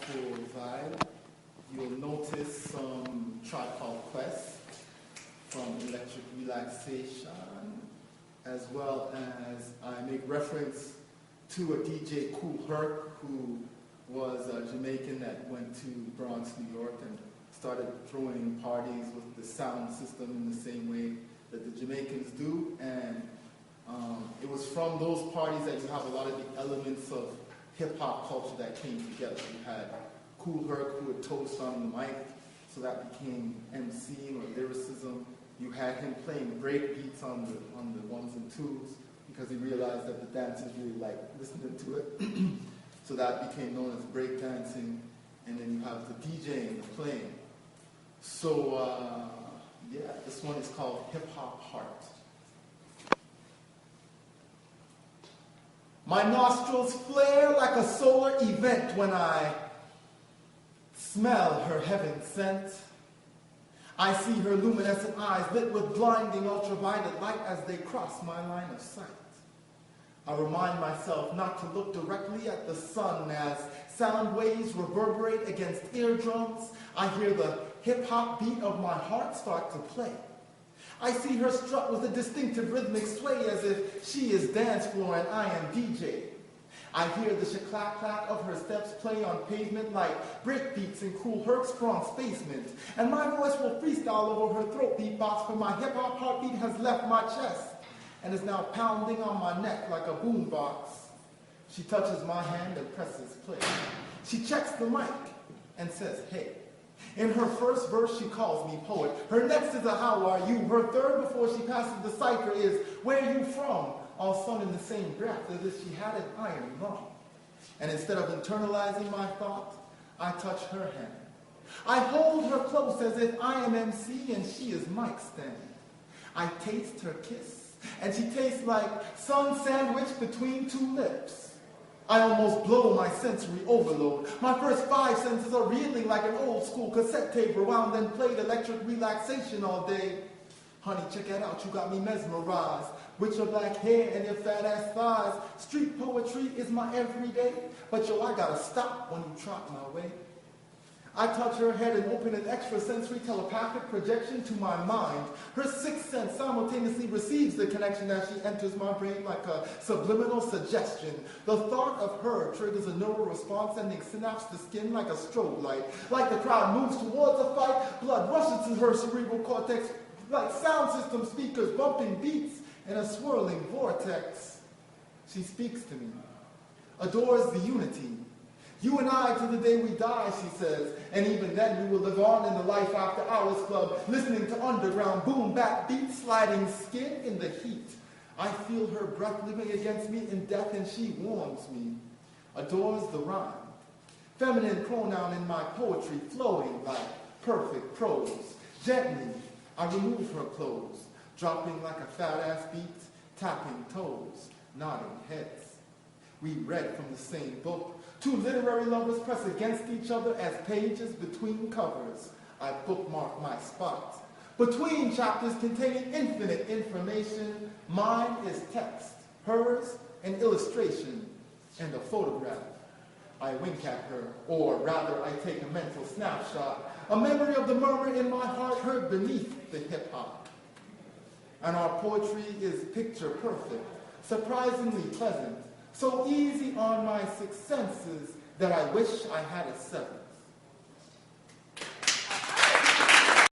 gospel vibe. You'll notice some track called Quest from Electric Relaxation, as well as I make reference to a DJ Kool Herc, who was a Jamaican that went to Bronx, New York, and started throwing parties with the sound system in the same way that the Jamaicans do. And it was from those parties that you have a lot of the elements of hip-hop culture that came together. You had Kool Herc, who would toast on the mic, so that became MCing or lyricism. You had him playing break beats on the ones and twos, because he realized that the dancers really liked listening to it. So that became known as break dancing. And then you have the DJing, the playing. So, yeah, this one is called Hip-Hop Heart. My nostrils flare like a solar event when I smell her heaven scent. I see her luminescent eyes lit with blinding ultraviolet light as they cross my line of sight. I remind myself not to look directly at the sun as sound waves reverberate against eardrums. I hear the hip-hop beat of my heart start to play. I see her strut with a distinctive rhythmic sway as if she is dance floor and I am DJ. I hear the shaklack-clack of her steps play on pavement like breakbeats in Kool Herc's Bronx basement. And my voice will freestyle over her throat beatbox, for my hip-hop heartbeat has left my chest and is now pounding on my neck like a boombox. She touches my hand and presses play. She checks the mic and says, hey. In her first verse, she calls me poet. Her next is a how are you. Her third, before she passes the cipher, is where you from? All sung in the same breath as if she had an iron lung. And instead of internalizing my thought, I touch her hand. I hold her close as if I am MC and she is mic stand. I taste her kiss, and she tastes like sun sandwiched between two lips. I almost blow my sensory overload. My first 5 senses are reeling like an old school cassette tape rewound and played electric relaxation all day. Honey, check it out, you got me mesmerized. With your black hair and your fat ass thighs. Street poetry is my everyday, but yo, I gotta stop when you trot my way. I touch her head and open an extrasensory telepathic projection to my mind. Her sixth sense simultaneously receives the connection as she enters my brain like a subliminal suggestion. The thought of her triggers a neural response, sending synapse to skin like a strobe light. Like the crowd moves towards a fight, blood rushes to her cerebral cortex like sound system speakers bumping beats in a swirling vortex. She speaks to me, adores the unity. You and I to the day we die, she says, and even then we will live on in the Life After Hours Club, listening to underground boom-bap beats, sliding skin in the heat. I feel her breath living against me in death, and she warms me, adores the rhyme. Feminine pronoun in my poetry, flowing like perfect prose. Gently, I remove her clothes, dropping like a fat-ass beat, tapping toes, nodding heads. We read from the same book. 2 literary lovers press against each other as pages between covers. I bookmark my spot. Between chapters containing infinite information, mine is text, hers an illustration and a photograph. I wink at her, or rather I take a mental snapshot, a memory of the murmur in my heart heard beneath the hip-hop. And our poetry is picture perfect, surprisingly pleasant, so easy on my 6 senses that I wish I had a 7th.